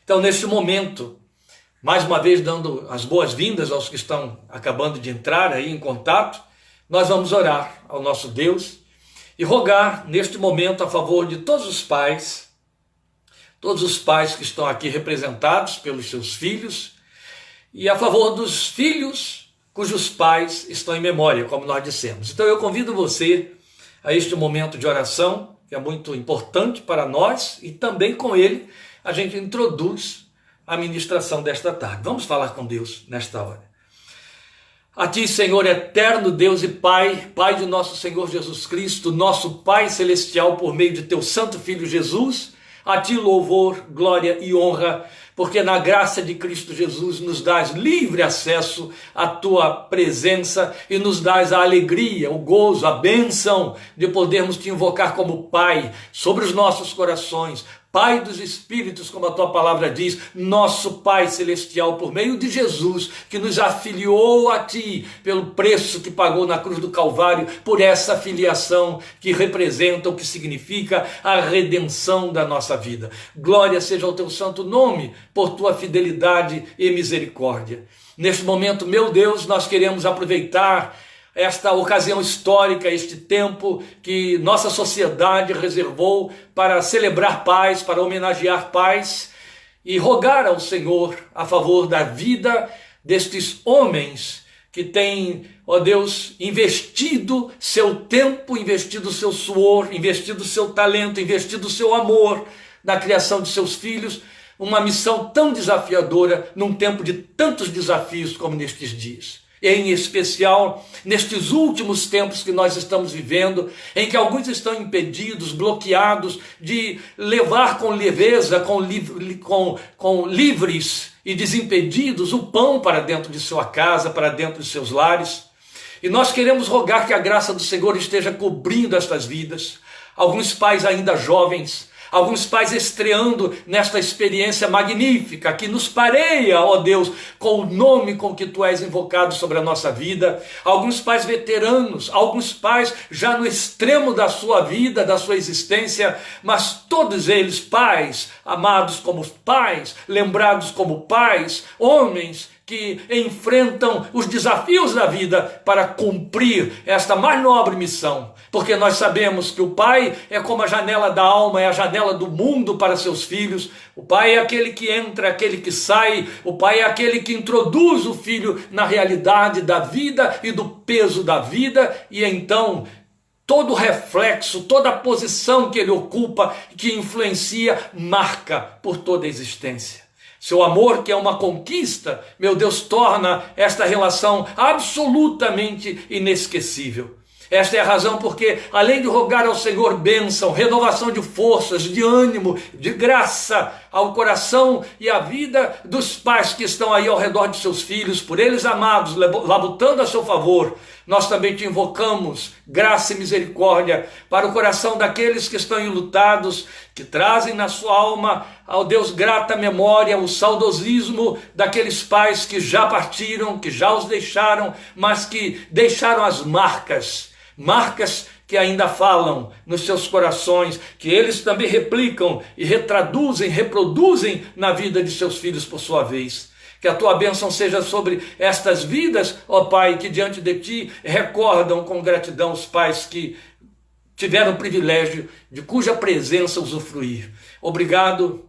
Então, neste momento, mais uma vez dando as boas-vindas aos que estão acabando de entrar aí em contato, nós vamos orar ao nosso Deus e rogar neste momento a favor de todos os pais que estão aqui representados pelos seus filhos, e a favor dos filhos cujos pais estão em memória, como nós dissemos. Então eu convido você a este momento de oração, que é muito importante para nós, e também com ele a gente introduz a ministração desta tarde. Vamos falar com Deus nesta hora. A Ti, Senhor eterno Deus e Pai, Pai de nosso Senhor Jesus Cristo, nosso Pai celestial, por meio de Teu Santo Filho Jesus, a Ti louvor, glória e honra, porque na graça de Cristo Jesus nos dás livre acesso à Tua presença e nos dás a alegria, o gozo, a bênção de podermos Te invocar como Pai sobre os nossos corações, Pai dos Espíritos, como a Tua palavra diz, nosso Pai Celestial, por meio de Jesus, que nos afiliou a Ti, pelo preço que pagou na cruz do Calvário, por essa filiação que representa o que significa a redenção da nossa vida. Glória seja ao Teu santo nome, por Tua fidelidade e misericórdia. Neste momento, meu Deus, nós queremos aproveitar esta ocasião histórica, este tempo que nossa sociedade reservou para celebrar paz, para homenagear paz e rogar ao Senhor a favor da vida destes homens que têm, ó Deus, investido seu tempo, investido seu suor, investido seu talento, investido seu amor na criação de seus filhos, uma missão tão desafiadora num tempo de tantos desafios como nestes dias. Em especial nestes últimos tempos que nós estamos vivendo, em que alguns estão impedidos, bloqueados de levar com leveza, com livres e desimpedidos o pão para dentro de sua casa, para dentro de seus lares. E nós queremos rogar que a graça do Senhor esteja cobrindo estas vidas. Alguns pais ainda jovens, alguns pais estreando nesta experiência magnífica que nos pareia, ó Deus, com o nome com que Tu és invocado sobre a nossa vida. Alguns pais veteranos, alguns pais já no extremo da sua vida, da sua existência, mas todos eles pais, amados como pais, lembrados como pais, homens que enfrentam os desafios da vida para cumprir esta mais nobre missão. Porque nós sabemos que o pai é como a janela da alma, é a janela do mundo para seus filhos. O pai é aquele que entra, aquele que sai. O pai é aquele que introduz o filho na realidade da vida e do peso da vida. E então todo o reflexo, toda a posição que ele ocupa, que influencia, marca por toda a existência. Seu amor, que é uma conquista, meu Deus, torna esta relação absolutamente inesquecível. Esta é a razão porque, além de rogar ao Senhor bênção, renovação de forças, de ânimo, de graça ao coração e à vida dos pais que estão aí ao redor de seus filhos, por eles amados, labutando a seu favor, nós também Te invocamos graça e misericórdia para o coração daqueles que estão enlutados, que trazem na sua alma, ao Deus, grata memória, o saudosismo daqueles pais que já partiram, que já os deixaram, mas que deixaram as marcas que ainda falam nos seus corações, que eles também replicam e reproduzem na vida de seus filhos por sua vez. Que a Tua bênção seja sobre estas vidas, ó Pai, que diante de Ti recordam com gratidão os pais que tiveram o privilégio de cuja presença usufruir. Obrigado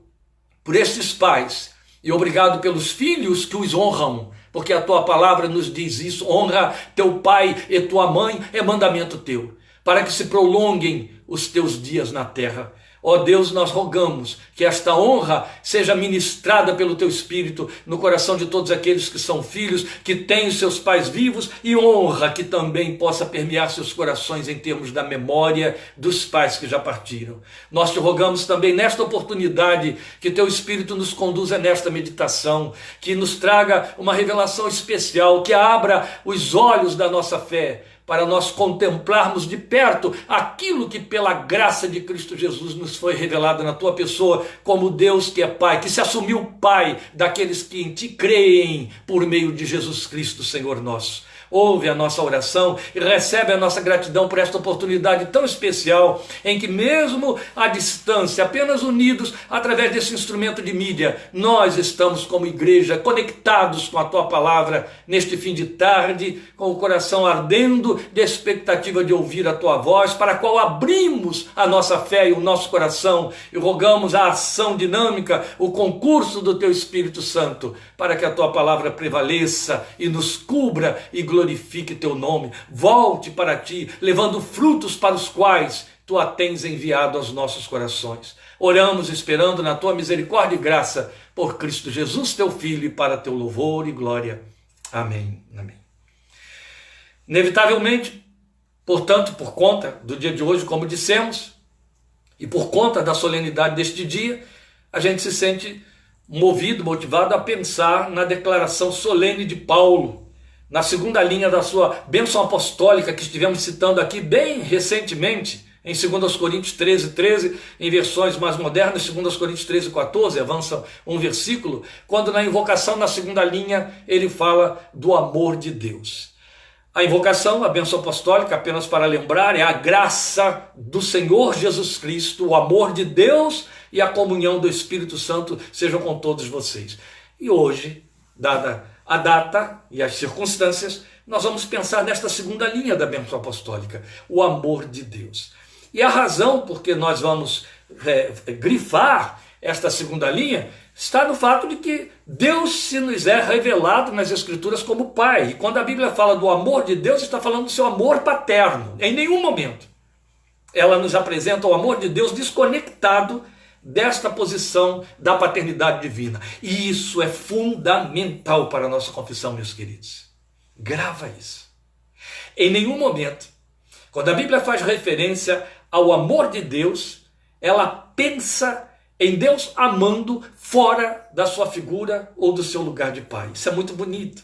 por estes pais e obrigado pelos filhos que os honram, porque a Tua palavra nos diz isso: honra teu pai e tua mãe, é mandamento Teu, para que se prolonguem os Teus dias na terra. Ó Deus, nós rogamos que esta honra seja ministrada pelo Teu Espírito no coração de todos aqueles que são filhos, que têm os seus pais vivos, e honra que também possa permear seus corações em termos da memória dos pais que já partiram. Nós Te rogamos também nesta oportunidade que Teu Espírito nos conduza nesta meditação, que nos traga uma revelação especial, que abra os olhos da nossa fé, para nós contemplarmos de perto aquilo que pela graça de Cristo Jesus nos foi revelado na tua pessoa, como Deus que é Pai, que se assumiu Pai daqueles que em ti creem por meio de Jesus Cristo, Senhor nosso. Ouve a nossa oração e recebe a nossa gratidão por esta oportunidade tão especial, em que mesmo à distância, apenas unidos através desse instrumento de mídia, nós estamos como igreja conectados com a tua palavra neste fim de tarde, com o coração ardendo de expectativa de ouvir a tua voz, para a qual abrimos a nossa fé e o nosso coração e rogamos a ação dinâmica, o concurso do teu Espírito Santo, para que a tua palavra prevaleça e nos cubra e glorifique teu nome. Volte para ti, levando frutos para os quais tu a tens enviado aos nossos corações. Oramos esperando na tua misericórdia e graça por Cristo Jesus, teu Filho, e para teu louvor e glória. Amém. Amém. Inevitavelmente, portanto, por conta do dia de hoje, como dissemos, e por conta da solenidade deste dia, a gente se sente movido, motivado a pensar na declaração solene de Paulo, na segunda linha da sua bênção apostólica que estivemos citando aqui bem recentemente, em 2 Coríntios 13, em versões mais modernas, 2 Coríntios 13:14, avança um versículo, quando na invocação, na segunda linha, ele fala do amor de Deus. A invocação, a bênção apostólica, apenas para lembrar, é a graça do Senhor Jesus Cristo, o amor de Deus e a comunhão do Espírito Santo sejam com todos vocês. E hoje, dada a data e as circunstâncias, nós vamos pensar nesta segunda linha da bênção apostólica, o amor de Deus. E a razão por que nós vamos grifar esta segunda linha está no fato de que Deus se nos é revelado nas Escrituras como Pai. E quando a Bíblia fala do amor de Deus, está falando do seu amor paterno. Em nenhum momento ela nos apresenta o amor de Deus desconectado desta posição da paternidade divina. E isso é fundamental para a nossa confissão, meus queridos. Grava isso. Em nenhum momento, quando a Bíblia faz referência ao amor de Deus, ela pensa em Deus amando fora da sua figura ou do seu lugar de pai. Isso é muito bonito.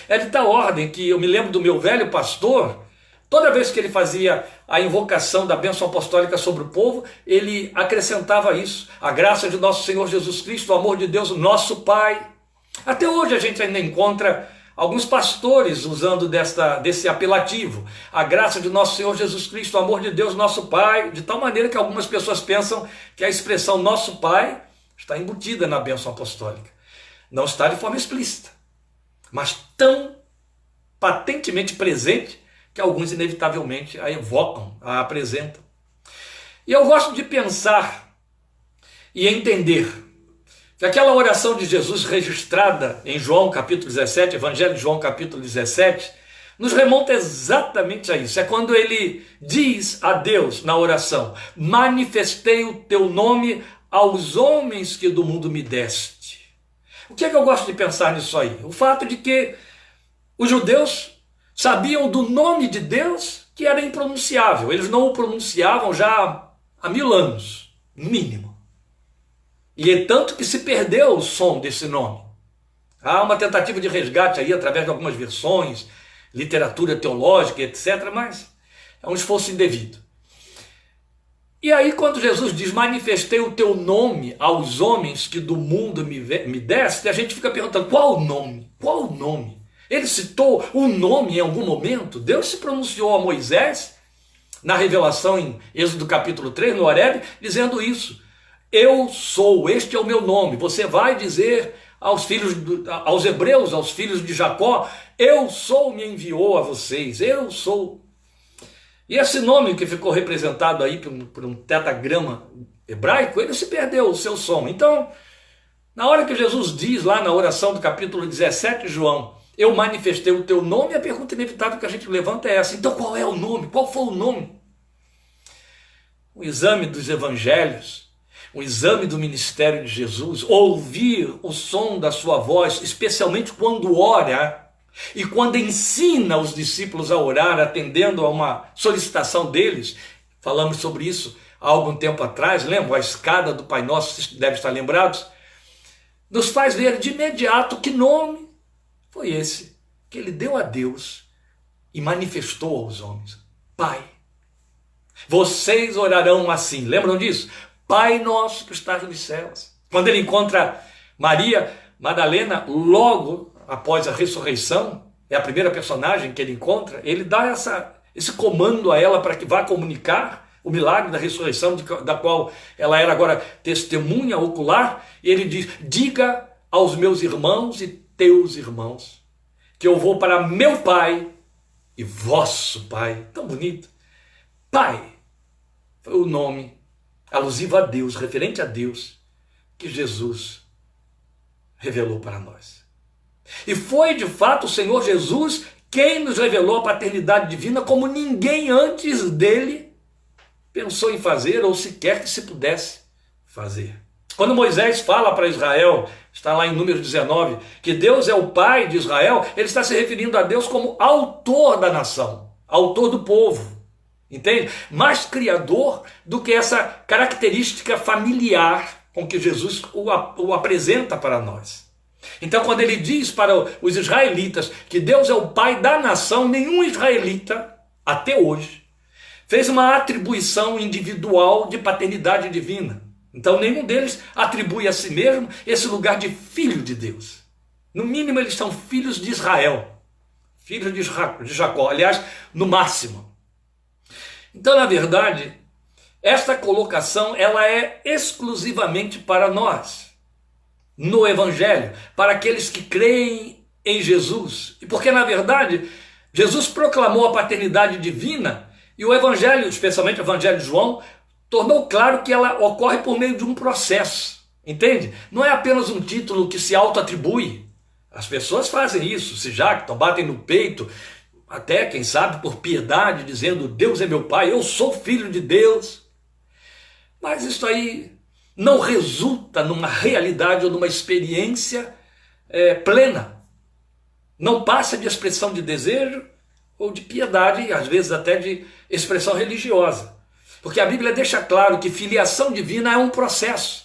É de tal ordem que eu me lembro do meu velho pastor, toda vez que ele fazia a invocação da bênção apostólica sobre o povo, ele acrescentava isso: a graça de nosso Senhor Jesus Cristo, o amor de Deus, nosso Pai. Até hoje a gente ainda encontra alguns pastores usando desse apelativo, a graça de nosso Senhor Jesus Cristo, o amor de Deus, nosso Pai, de tal maneira que algumas pessoas pensam que a expressão nosso Pai está embutida na bênção apostólica. Não está de forma explícita, mas tão patentemente presente que alguns inevitavelmente a evocam, a apresentam. E eu gosto de pensar e entender que aquela oração de Jesus registrada em João capítulo 17, Evangelho de João capítulo 17, nos remonta exatamente a isso. É quando ele diz a Deus na oração: manifestei o teu nome aos homens que do mundo me deste. O que é que eu gosto de pensar nisso aí? O fato de que os judeus sabiam do nome de Deus que era impronunciável. Eles não o pronunciavam já há 1000 anos, no mínimo. E é tanto que se perdeu o som desse nome. Há uma tentativa de resgate aí através de algumas versões, literatura teológica, etc., mas é um esforço indevido. E aí quando Jesus diz: manifestei o teu nome aos homens que do mundo me deste, a gente fica perguntando: qual o nome? Qual o nome? Ele citou um nome em algum momento? Deus se pronunciou a Moisés na revelação em Êxodo capítulo 3, no Horebe, dizendo isso: eu sou, este é o meu nome. Você vai dizer aos hebreus, aos filhos de Jacó: eu sou, me enviou a vocês, eu sou. E esse nome que ficou representado aí por um tetagrama hebraico, ele se perdeu o seu som. Então, na hora que Jesus diz lá na oração do capítulo 17 de João: eu manifestei o teu nome, a pergunta inevitável que a gente levanta é essa: então qual é o nome? Qual foi o nome? O exame dos evangelhos, o exame do ministério de Jesus, ouvir o som da sua voz, especialmente quando ora e quando ensina os discípulos a orar, atendendo a uma solicitação deles. Falamos sobre isso há algum tempo atrás, lembra? A escada do Pai Nosso, vocês devem estar lembrados. Nos faz ver de imediato que nome foi esse que ele deu a Deus e manifestou aos homens: Pai, vocês orarão assim. Lembram disso? Pai nosso que estás nos céus. Quando ele encontra Maria Madalena, logo após a ressurreição, é a primeira personagem que ele encontra, ele dá esse comando a ela para que vá comunicar o milagre da ressurreição, da qual ela era agora testemunha ocular, e ele diz: diga aos meus irmãos e teus irmãos que eu vou para meu Pai e vosso Pai. Tão bonito. Pai foi o nome alusivo a Deus, referente a Deus, que Jesus revelou para nós. E foi de fato o Senhor Jesus quem nos revelou a paternidade divina como ninguém antes dele pensou em fazer, ou sequer que se pudesse fazer. Quando Moisés fala para Israel, está lá em Números 19, que Deus é o Pai de Israel, ele está se referindo a Deus como autor da nação, autor do povo. Entende? Mais criador do que essa característica familiar com que Jesus o apresenta para nós. Então, quando ele diz para os israelitas que Deus é o Pai da nação, nenhum israelita, até hoje, fez uma atribuição individual de paternidade divina. Então, nenhum deles atribui a si mesmo esse lugar de filho de Deus. No mínimo, eles são filhos de Israel, filhos de Jacó, aliás, no máximo. Então, na verdade, esta colocação ela é exclusivamente para nós, no Evangelho, para aqueles que creem em Jesus. E porque, na verdade, Jesus proclamou a paternidade divina e o Evangelho, especialmente o Evangelho de João, tornou claro que ela ocorre por meio de um processo. Entende? Não é apenas um título que se auto-atribui. As pessoas fazem isso, se jactam, batem no peito, até, quem sabe, por piedade, dizendo: Deus é meu Pai, eu sou filho de Deus. Mas isso aí não resulta numa realidade ou numa experiência plena. Não passa de expressão de desejo ou de piedade, e às vezes até de expressão religiosa. Porque a Bíblia deixa claro que filiação divina é um processo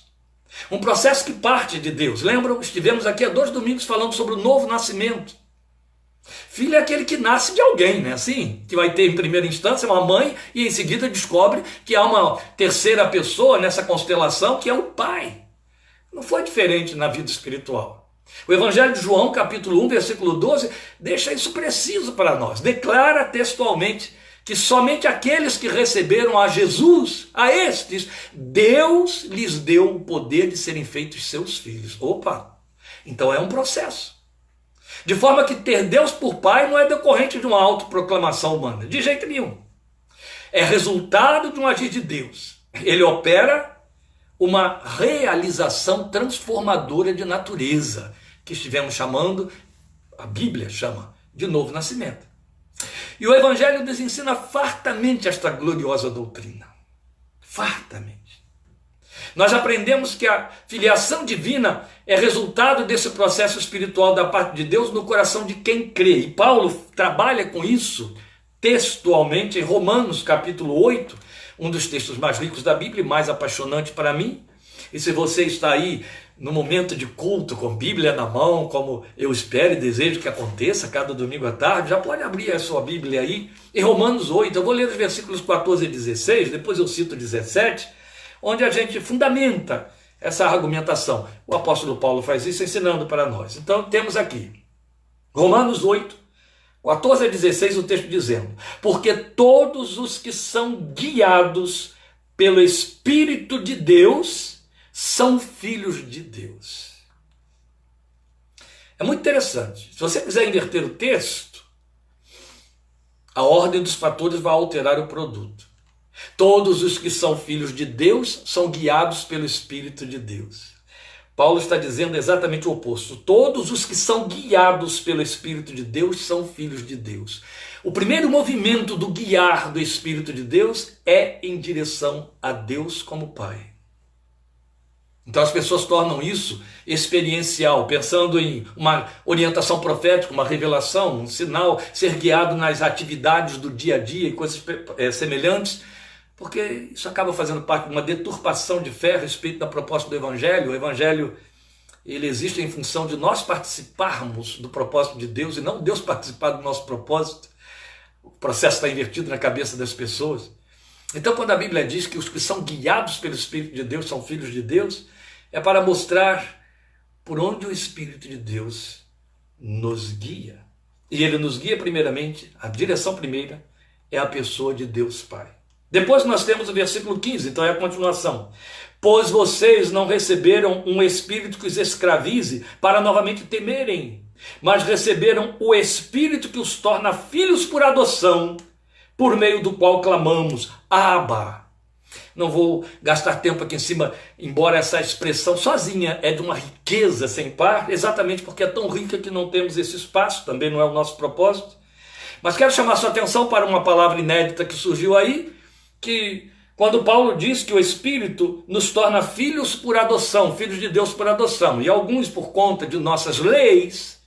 que parte de Deus. Lembram? Estivemos aqui há 2 domingos falando sobre o novo nascimento. Filho é aquele que nasce de alguém, né? Assim, que vai ter em primeira instância uma mãe e em seguida descobre que há uma terceira pessoa nessa constelação que é o pai. Não foi diferente na vida espiritual. O Evangelho de João, capítulo 1, versículo 12, deixa isso preciso para nós. Declara textualmente que somente aqueles que receberam a Jesus, a estes, Deus lhes deu o poder de serem feitos seus filhos. Opa! Então é um processo. De forma que ter Deus por Pai não é decorrente de uma autoproclamação humana, de jeito nenhum. É resultado de um agir de Deus. Ele opera uma realização transformadora de natureza, que estivemos chamando, a Bíblia chama, de novo nascimento. E o Evangelho nos ensina fartamente esta gloriosa doutrina. Fartamente. Nós aprendemos que a filiação divina é resultado desse processo espiritual da parte de Deus no coração de quem crê. E Paulo trabalha com isso textualmente em Romanos capítulo 8, um dos textos mais ricos da Bíblia e mais apaixonante para mim. E se você está aí no momento de culto com Bíblia na mão, como eu espero e desejo que aconteça cada domingo à tarde, já pode abrir a sua Bíblia aí em Romanos 8. Eu vou ler os versículos 14 e 16, depois eu cito 17, onde a gente fundamenta essa argumentação. O apóstolo Paulo faz isso ensinando para nós. Então temos aqui, Romanos 8, 14 a 16, o texto dizendo: porque todos os que são guiados pelo Espírito de Deus são filhos de Deus. É muito interessante. Se você quiser inverter o texto, a ordem dos fatores vai alterar o produto. Todos os que são filhos de Deus são guiados pelo Espírito de Deus. Paulo está dizendo exatamente o oposto. Todos os que são guiados pelo Espírito de Deus são filhos de Deus. O primeiro movimento do guiar do Espírito de Deus é em direção a Deus como Pai. Então as pessoas tornam isso experiencial, pensando em uma orientação profética, uma revelação, um sinal, ser guiado nas atividades do dia a dia e coisas semelhantes, porque isso acaba fazendo parte de uma deturpação de fé a respeito da proposta do Evangelho. O Evangelho, ele existe em função de nós participarmos do propósito de Deus e não Deus participar do nosso propósito. O processo está invertido na cabeça das pessoas. Então, quando a Bíblia diz que os que são guiados pelo Espírito de Deus são filhos de Deus, é para mostrar por onde o Espírito de Deus nos guia. E ele nos guia primeiramente, a direção primeira é a pessoa de Deus Pai. Depois nós temos o versículo 15, então é a continuação. Pois vocês não receberam um espírito que os escravize para novamente temerem, mas receberam o Espírito que os torna filhos por adoção, por meio do qual clamamos, Abba. Não vou gastar tempo aqui em cima, embora essa expressão sozinha é de uma riqueza sem par, exatamente porque é tão rica que não temos esse espaço, também não é o nosso propósito. Mas quero chamar sua atenção para uma palavra inédita que surgiu aí, que quando Paulo diz que o Espírito nos torna filhos por adoção, filhos de Deus por adoção, e alguns por conta de nossas leis,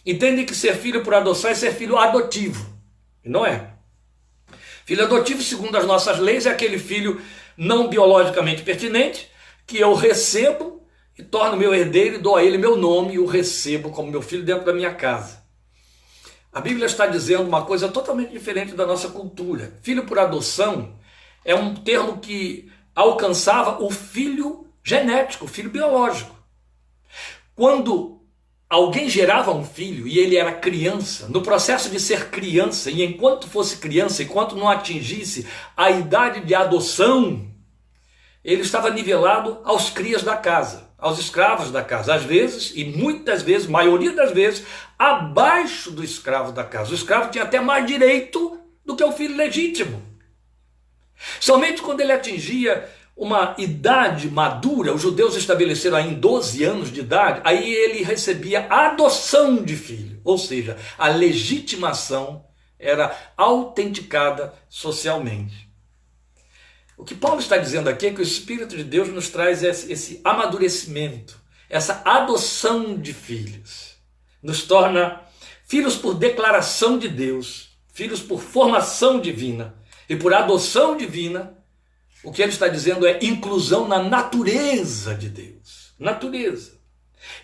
entendem que ser filho por adoção é ser filho adotivo, e não é. Filho adotivo, segundo as nossas leis, é aquele filho não biologicamente pertinente, que eu recebo e torno meu herdeiro e dou a ele meu nome e o recebo como meu filho dentro da minha casa. A Bíblia está dizendo uma coisa totalmente diferente da nossa cultura. Filho por adoção é um termo que alcançava o filho genético, o filho biológico. Quando alguém gerava um filho e ele era criança, no processo de ser criança, e enquanto fosse criança, enquanto não atingisse a idade de adoção, ele estava nivelado aos crias da casa, aos escravos da casa, às vezes, e muitas vezes, maioria das vezes, abaixo do escravo da casa. O escravo tinha até mais direito do que o filho legítimo. Somente quando ele atingia uma idade madura, os judeus estabeleceram aí em 12 anos de idade, aí ele recebia a adoção de filho, ou seja, a legitimação era autenticada socialmente. O que Paulo está dizendo aqui é que o Espírito de Deus nos traz esse amadurecimento, essa adoção de filhos, nos torna filhos por declaração de Deus, filhos por formação divina, e por adoção divina. O que ele está dizendo é inclusão na natureza de Deus. Natureza.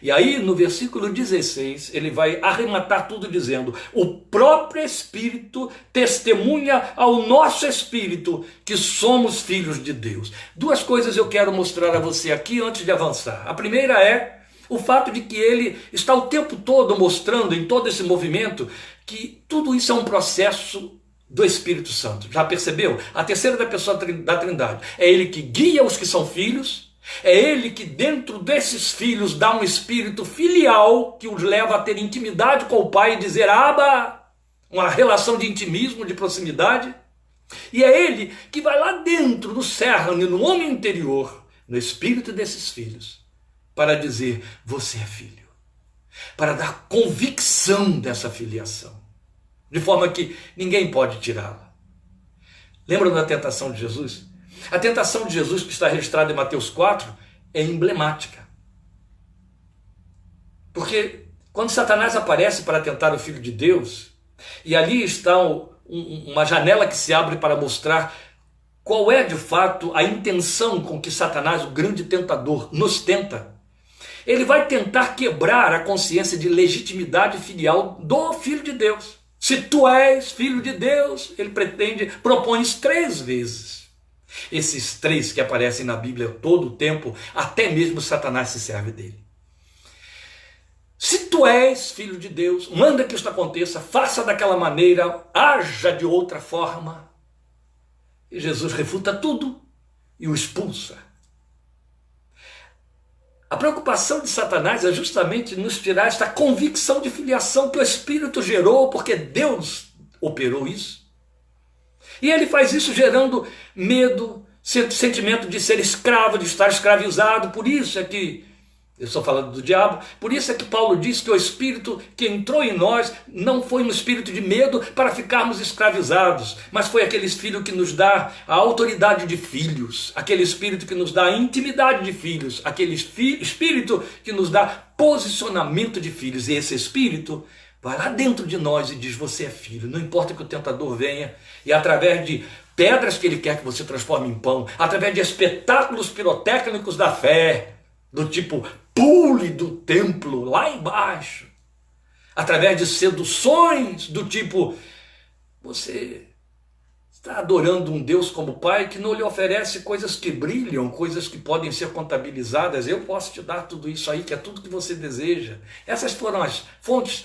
E aí no versículo 16 ele vai arrematar tudo dizendo: o próprio Espírito testemunha ao nosso espírito que somos filhos de Deus. Duas coisas eu quero mostrar a você aqui antes de avançar. A primeira é o fato de que ele está o tempo todo mostrando em todo esse movimento que tudo isso é um processo do Espírito Santo. Já percebeu? A terceira da pessoa da Trindade. É ele que guia os que são filhos, é ele que dentro desses filhos dá um espírito filial que os leva a ter intimidade com o Pai e dizer Abba, uma relação de intimismo, de proximidade. E é ele que vai lá dentro, no cerne, no homem interior, no espírito desses filhos, para dizer, você é filho. Para dar convicção dessa filiação. De forma que ninguém pode tirá-la. Lembra da tentação de Jesus? A tentação de Jesus, que está registrada em Mateus 4, é emblemática. Porque quando Satanás aparece para tentar o Filho de Deus, e ali está uma janela que se abre para mostrar qual é de fato a intenção com que Satanás, o grande tentador, nos tenta. Ele vai tentar quebrar a consciência de legitimidade filial do Filho de Deus. Se tu és filho de Deus, ele propõe 3 vezes. Esses 3 que aparecem na Bíblia todo o tempo, até mesmo Satanás se serve dele. Se tu és filho de Deus, manda que isso aconteça, faça daquela maneira, haja de outra forma. E Jesus refuta tudo e o expulsa. A preocupação de Satanás é justamente nos tirar esta convicção de filiação que o Espírito gerou, porque Deus operou isso. E ele faz isso gerando medo, sentimento de ser escravo, de estar escravizado. Por isso é que, eu estou falando do diabo, por isso é que Paulo diz que o Espírito que entrou em nós não foi um espírito de medo para ficarmos escravizados, mas foi aquele Espírito que nos dá a autoridade de filhos, aquele Espírito que nos dá a intimidade de filhos, aquele Espírito que nos dá posicionamento de filhos. E esse Espírito vai lá dentro de nós e diz, você é filho, não importa que o tentador venha, e através de pedras que ele quer que você transforme em pão, através de espetáculos pirotécnicos da fé, do tipo pule do templo lá embaixo, através de seduções do tipo você está adorando um Deus como Pai que não lhe oferece coisas que brilham, coisas que podem ser contabilizadas. Eu posso te dar tudo isso aí, que é tudo que você deseja. Essas foram as fontes,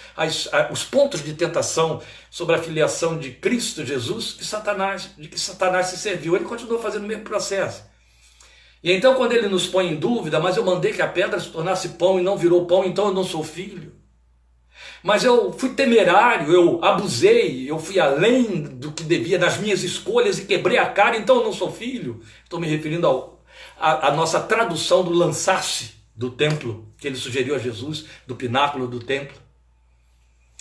os pontos de tentação sobre a filiação de Cristo Jesus de que Satanás se serviu. Ele continuou fazendo o mesmo processo. E então quando ele nos põe em dúvida, mas eu mandei que a pedra se tornasse pão e não virou pão, então eu não sou filho. Mas eu fui temerário, eu abusei, eu fui além do que devia das minhas escolhas e quebrei a cara, então eu não sou filho. Estou me referindo à nossa tradução do lançar-se do templo, que ele sugeriu a Jesus, do pináculo do templo.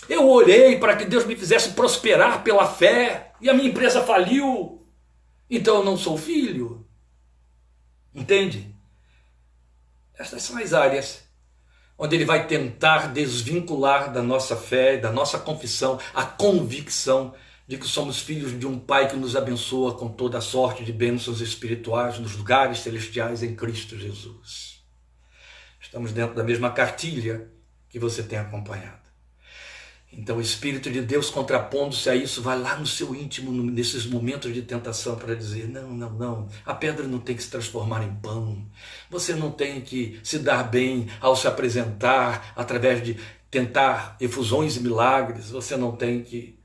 Eu orei para que Deus me fizesse prosperar pela fé, e a minha empresa faliu, então eu não sou filho. Entende? Estas são as áreas onde ele vai tentar desvincular da nossa fé, da nossa confissão, a convicção de que somos filhos de um Pai que nos abençoa com toda a sorte de bênçãos espirituais nos lugares celestiais em Cristo Jesus. Estamos dentro da mesma cartilha que você tem acompanhado. Então o Espírito de Deus, contrapondo-se a isso, vai lá no seu íntimo, nesses momentos de tentação, para dizer, não, a pedra não tem que se transformar em pão, você não tem que se dar bem ao se apresentar, através de tentar efusões e milagres, você não tem que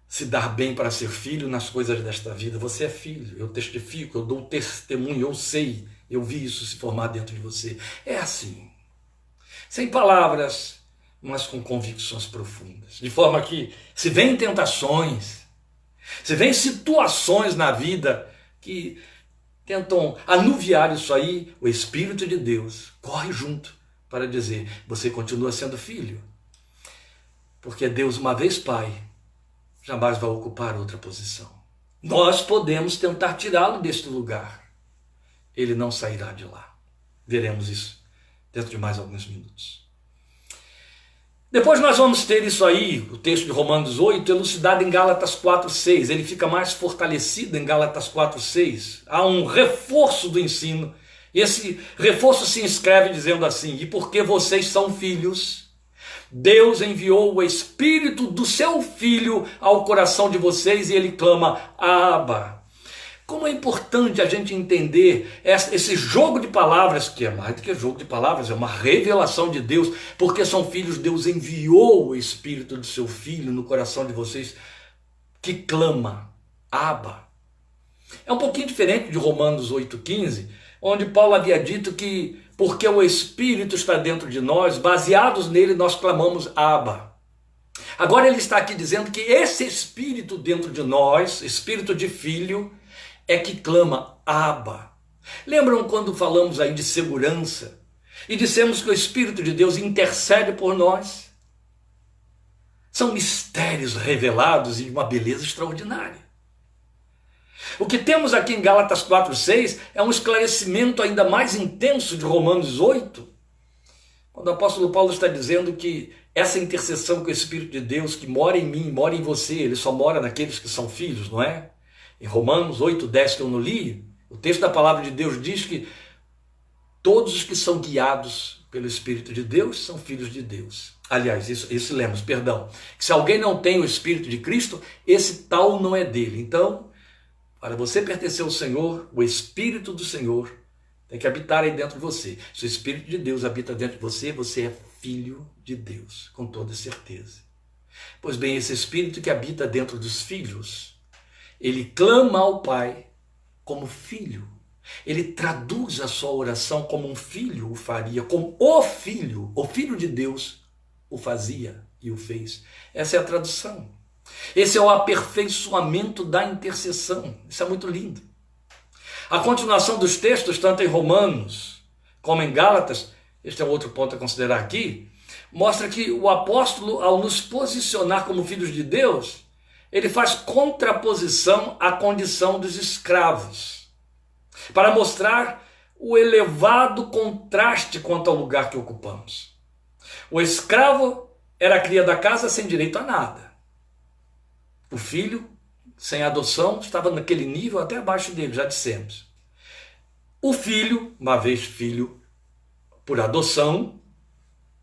se dar bem para ser filho nas coisas desta vida, você é filho, eu testifico, eu dou testemunho, eu sei, eu vi isso se formar dentro de você. É assim, sem palavras, mas com convicções profundas. De forma que, se vem tentações, se vem situações na vida que tentam anuviar isso aí, o Espírito de Deus corre junto para dizer, você continua sendo filho. Porque Deus, uma vez Pai, jamais vai ocupar outra posição. Nós podemos tentar tirá-lo deste lugar. Ele não sairá de lá. Veremos isso dentro de mais alguns minutos. Depois nós vamos ter isso aí, o texto de Romanos 8, elucidado em Gálatas 4:6. Ele fica mais fortalecido em Gálatas 4:6. Há um reforço do ensino. E esse reforço se inscreve dizendo assim, e porque vocês são filhos, Deus enviou o Espírito do seu Filho ao coração de vocês e ele clama, Abba. Como é importante a gente entender esse jogo de palavras, que é mais do que jogo de palavras, é uma revelação de Deus, porque são filhos, Deus enviou o Espírito do seu Filho no coração de vocês, que clama, Abba. É um pouquinho diferente de Romanos 8,15, onde Paulo havia dito que, porque o Espírito está dentro de nós, baseados nele nós clamamos Abba. Agora ele está aqui dizendo que esse Espírito dentro de nós, Espírito de Filho, é que clama Abba. Lembram quando falamos aí de segurança e dissemos que o Espírito de Deus intercede por nós? São mistérios revelados e de uma beleza extraordinária. O que temos aqui em Gálatas 4:6 é um esclarecimento ainda mais intenso de Romanos 8, quando o apóstolo Paulo está dizendo que essa intercessão com o Espírito de Deus que mora em mim, mora em você, ele só mora naqueles que são filhos, não é? Em Romanos 8:10 que eu não li, o texto da palavra de Deus diz que todos os que são guiados pelo Espírito de Deus são filhos de Deus. Aliás, isso lemos, perdão, que se alguém não tem o Espírito de Cristo, esse tal não é dele. Então, para você pertencer ao Senhor, o Espírito do Senhor tem que habitar aí dentro de você. Se o Espírito de Deus habita dentro de você, você é filho de Deus, com toda certeza. Pois bem, esse Espírito que habita dentro dos filhos, ele clama ao Pai como filho. Ele traduz a sua oração como um filho o faria, como o filho de Deus o fazia e o fez. Essa é a tradução. Esse é o aperfeiçoamento da intercessão. Isso é muito lindo. A continuação dos textos, tanto em Romanos como em Gálatas, este é outro ponto a considerar aqui, mostra que o apóstolo, ao nos posicionar como filhos de Deus, ele faz contraposição à condição dos escravos, para mostrar o elevado contraste quanto ao lugar que ocupamos. O escravo era a cria da casa sem direito a nada. O filho, sem adoção, estava naquele nível até abaixo dele, já dissemos. O filho, uma vez filho por adoção,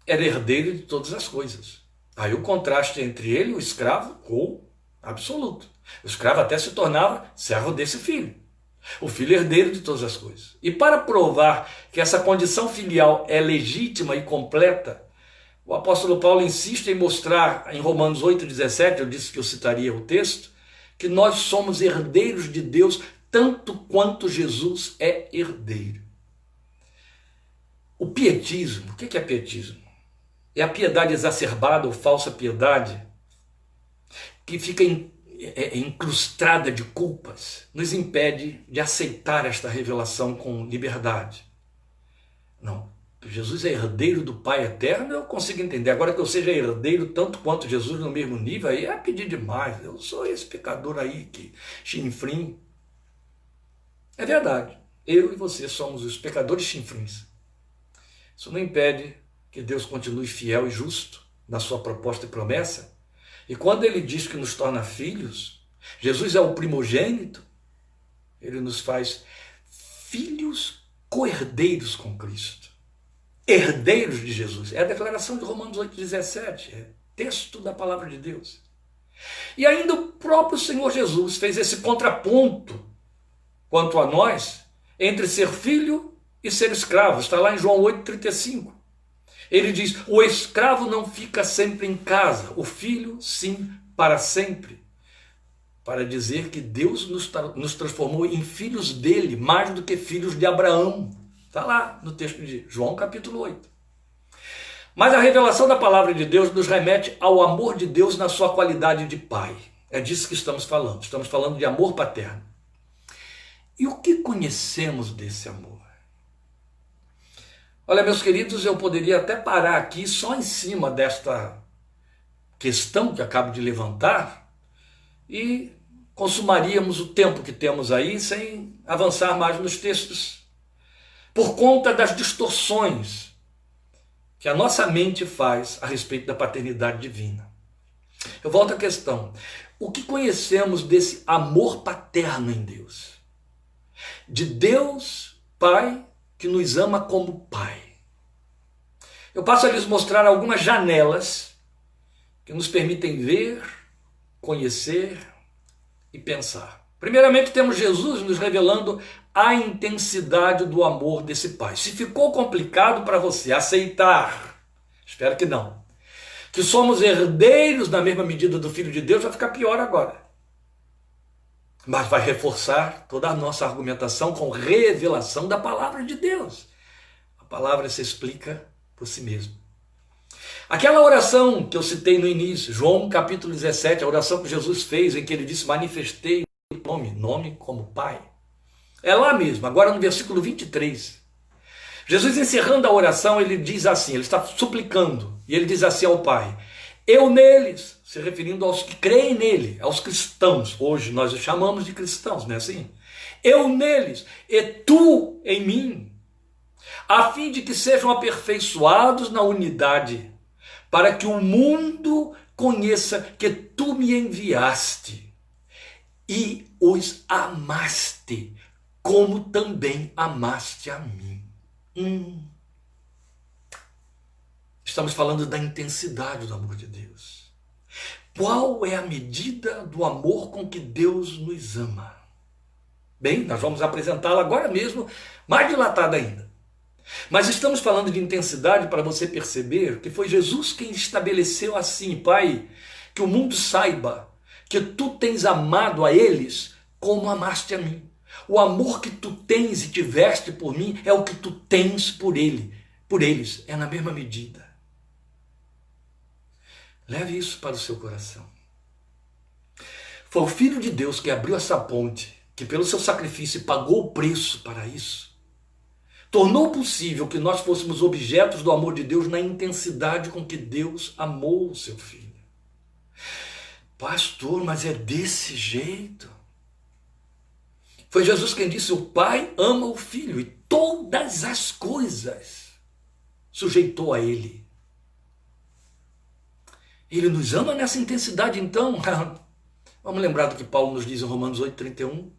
era herdeiro de todas as coisas. Aí o contraste entre ele, o escravo, ou absoluto. O escravo até se tornava servo desse filho. O filho herdeiro de todas as coisas. E para provar que essa condição filial é legítima e completa, o apóstolo Paulo insiste em mostrar em Romanos 8,17, eu disse que eu citaria o texto, que nós somos herdeiros de Deus tanto quanto Jesus é herdeiro. O pietismo, o que é pietismo? É a piedade exacerbada ou falsa piedade que fica incrustada de culpas, nos impede de aceitar esta revelação com liberdade. Não, Jesus é herdeiro do Pai eterno, eu consigo entender. Agora que eu seja herdeiro tanto quanto Jesus no mesmo nível, aí é pedir demais. Eu sou esse pecador aí que chinfrim. É verdade, eu e você somos os pecadores chinfrins. Isso não impede que Deus continue fiel e justo na sua proposta e promessa. E quando ele diz que nos torna filhos, Jesus é o primogênito, ele nos faz filhos co-herdeiros com Cristo. Herdeiros de Jesus. É a declaração de Romanos 8,17. É texto da palavra de Deus. E ainda o próprio Senhor Jesus fez esse contraponto quanto a nós, entre ser filho e ser escravo. Está lá em João 8,35. Ele diz, o escravo não fica sempre em casa, o filho sim para sempre. Para dizer que Deus nos transformou em filhos dele, mais do que filhos de Abraão. Está lá no texto de João capítulo 8. Mas a revelação da palavra de Deus nos remete ao amor de Deus na sua qualidade de pai. É disso que estamos falando. Estamos falando de amor paterno. E o que conhecemos desse amor? Olha, meus queridos, eu poderia até parar aqui só em cima desta questão que acabo de levantar e consumaríamos o tempo que temos aí sem avançar mais nos textos, por conta das distorções que a nossa mente faz a respeito da paternidade divina. Eu volto à questão. O que conhecemos desse amor paterno em Deus? De Deus, Pai, que nos ama como Pai. Eu passo a lhes mostrar algumas janelas que nos permitem ver, conhecer e pensar. Primeiramente temos Jesus nos revelando a intensidade do amor desse Pai. Se ficou complicado para você aceitar, espero que não, que somos herdeiros na mesma medida do Filho de Deus, vai ficar pior agora. Mas vai reforçar toda a nossa argumentação com revelação da palavra de Deus. A palavra se explica por si mesma. Aquela oração que eu citei no início, João capítulo 17, a oração que Jesus fez, em que ele disse, manifestei o nome como Pai. É lá mesmo, agora no versículo 23. Jesus encerrando a oração, ele diz assim, ele está suplicando, e ele diz assim ao Pai, eu neles, se referindo aos que creem nele, aos cristãos, hoje nós os chamamos de cristãos, não é assim? Eu neles, e tu em mim, a fim de que sejam aperfeiçoados na unidade, para que o mundo conheça que tu me enviaste e os amaste, como também amaste a mim. Estamos falando da intensidade do amor de Deus. Qual é a medida do amor com que Deus nos ama? Bem, nós vamos apresentá-la agora mesmo, mais dilatada ainda. Mas estamos falando de intensidade para você perceber que foi Jesus quem estabeleceu assim, Pai, que o mundo saiba que tu tens amado a eles como amaste a mim. O amor que tu tens e tiveste por mim é o que tu tens por eles, é na mesma medida. Leve isso para o seu coração. Foi o Filho de Deus que abriu essa ponte, que pelo seu sacrifício pagou o preço para isso. Tornou possível que nós fôssemos objetos do amor de Deus na intensidade com que Deus amou o seu Filho. Pastor, mas é desse jeito? Foi Jesus quem disse, o Pai ama o Filho e todas as coisas sujeitou a Ele. Ele nos ama nessa intensidade, então. Vamos lembrar do que Paulo nos diz em Romanos 8,31.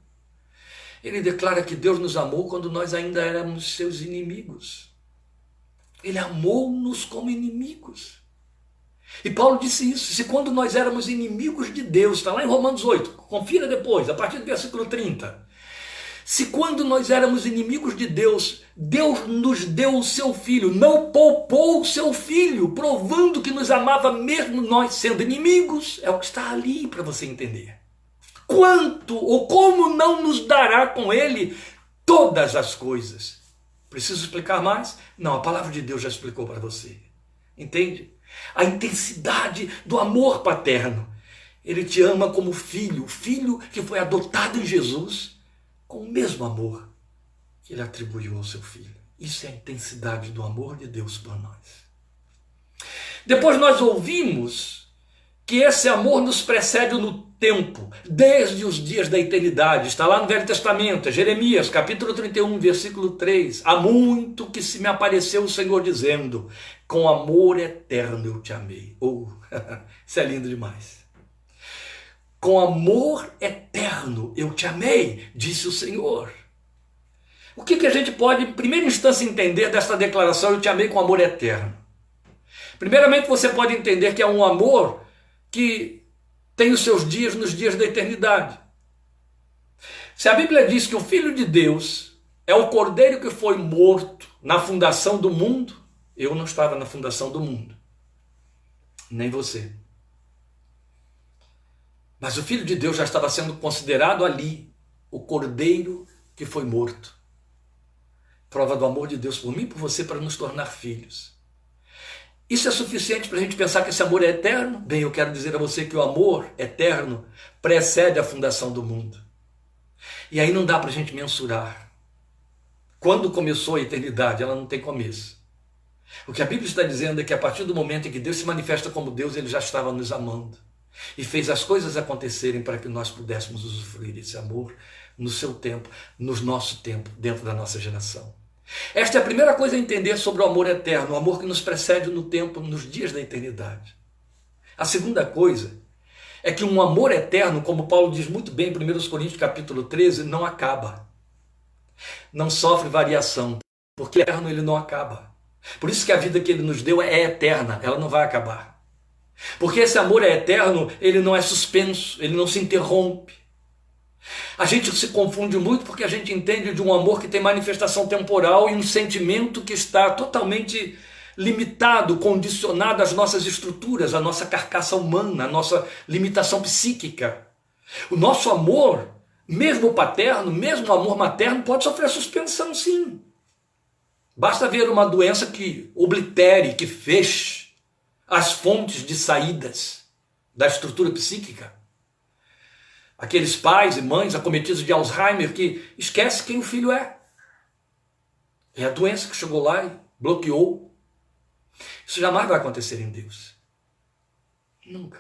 Ele declara que Deus nos amou quando nós ainda éramos seus inimigos. Ele amou-nos como inimigos. E Paulo disse isso, se quando nós éramos inimigos de Deus, está lá em Romanos 8, confira depois, a partir do versículo 30. Se quando nós éramos inimigos de Deus, Deus nos deu o seu Filho, não poupou o seu Filho, provando que nos amava mesmo nós sendo inimigos, é o que está ali para você entender. Quanto ou como não nos dará com Ele todas as coisas? Preciso explicar mais? Não, a palavra de Deus já explicou para você. Entende? A intensidade do amor paterno. Ele te ama como filho, o filho que foi adotado em Jesus, com o mesmo amor que ele atribuiu ao seu filho. Isso é a intensidade do amor de Deus por nós. Depois nós ouvimos que esse amor nos precede no tempo, desde os dias da eternidade. Está lá no Velho Testamento, Jeremias, capítulo 31, versículo 3. Há muito que se me apareceu o Senhor dizendo, com amor eterno eu te amei. Isso é lindo demais. Com amor eterno eu te amei, disse o Senhor. O que a gente pode, em primeira instância, entender desta declaração, eu te amei com amor eterno? Primeiramente, você pode entender que é um amor que tem os seus dias nos dias da eternidade. Se a Bíblia diz que o Filho de Deus é o Cordeiro que foi morto na fundação do mundo, eu não estava na fundação do mundo, nem você. Mas o Filho de Deus já estava sendo considerado ali o Cordeiro que foi morto. Prova do amor de Deus por mim e por você para nos tornar filhos. Isso é suficiente para a gente pensar que esse amor é eterno? Bem, eu quero dizer a você que o amor eterno precede a fundação do mundo. E aí não dá para a gente mensurar. Quando começou a eternidade, ela não tem começo. O que a Bíblia está dizendo é que a partir do momento em que Deus se manifesta como Deus, Ele já estava nos amando. E fez as coisas acontecerem para que nós pudéssemos usufruir desse amor no seu tempo, no nosso tempo, dentro da nossa geração. Esta é a primeira coisa a entender sobre o amor eterno, o amor que nos precede no tempo, nos dias da eternidade. A segunda coisa é que um amor eterno, como Paulo diz muito bem em 1 Coríntios capítulo 13, não acaba. Não sofre variação, porque eterno ele não acaba. Por isso que a vida que ele nos deu é eterna, ela não vai acabar. Porque esse amor é eterno, ele não é suspenso, ele não se interrompe. A gente se confunde muito porque a gente entende de um amor que tem manifestação temporal e um sentimento que está totalmente limitado, condicionado às nossas estruturas, à nossa carcaça humana, à nossa limitação psíquica. O nosso amor, mesmo paterno, mesmo o amor materno, pode sofrer suspensão, sim. Basta ver uma doença que oblitere, que feche as fontes de saídas da estrutura psíquica. Aqueles pais e mães acometidos de Alzheimer que esquecem quem o filho é. É a doença que chegou lá e bloqueou. Isso jamais vai acontecer em Deus. Nunca.